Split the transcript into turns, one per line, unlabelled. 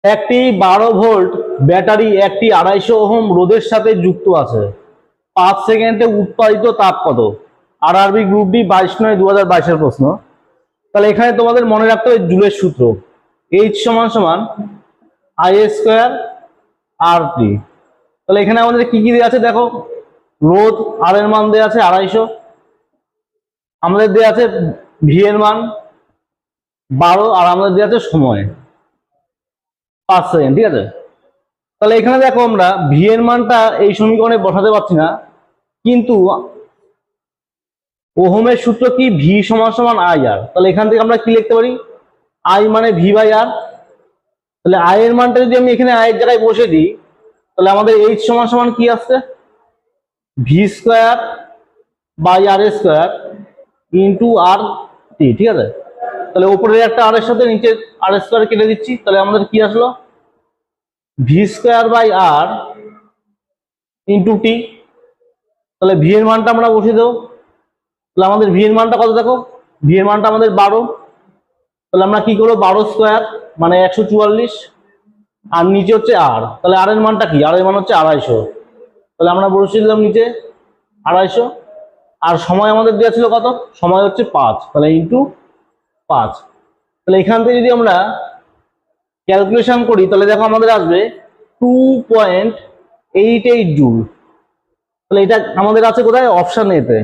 একটি 12 volt battery একটি 250 ohm রোধের সাথে যুক্ত আছে। 5 সেকেন্ডে উৎপাদিত তাপ কত? আরআরবি গ্রুপ ডি 22/9/2022 প্রশ্ন। তাহলে এখানে তোমাদের মনে রাখতে হবে জুলের সূত্র, H সমান I² আর টি। তাহলে এখানে আমাদের কি কি দেওয়া আছে দেখো, রোধ আর এর মান দেওয়া আছে 250, আমাদের দেওয়া আছে ভি এর মান 12, আর আমাদের দেওয়া আছে সময় 5 সেকেন্ড। ঠিক আছে, তাহলে এখানে দেখো আমরা ভি এর মানটা এই সমীকরণে বসাতে পারছি না, কিন্তু ওহমের সূত্র কি, ভি সমান আই আর। তাহলে এখান থেকে আমরা কি লিখতে পারি, আই মানে ভি বাই আর। তাহলে আই এর মানটা যদি আমি এখানে আই এর জায়গায় বসে দিই, তাহলে আমাদের এইচ সমান কি আসছে, ভি² বাই আর স্কোয়ার ইন্টু আর টি। ঠিক আছে, তাহলে উপরের একটা আর এর সাথে নিচের আর স্কোয়ার কেটে দিচ্ছি, তাহলে আমাদের কি আসলো, ভি² বাই আর ইন্টু টি। তাহলে ভি এর মানটা আমরা বসিয়ে দেবো। তাহলে আমাদের ভি এর মানটা কত দেখো, ভি এর মানটা আমাদের 12। তাহলে আমরা কি করবো, 12² মানে 144, আর নিচে হচ্ছে আর। তাহলে আর এর মানটা কি, আর এর মান হচ্ছে 250। তাহলে আমরা বসিয়ে দিলাম নিচে 250, আর সময় আমাদের দেওয়া ছিল কত, সময় হচ্ছে 5, তাহলে ইন্টু 5। তাহলে এখান থেকে যদি আমরা ক্যালকুলেশন করি, তাহলে দেখো আমাদের আসবে 2.88 জুল। তাহলে এটা আমাদের আছে কোথায়, অপশন এতে।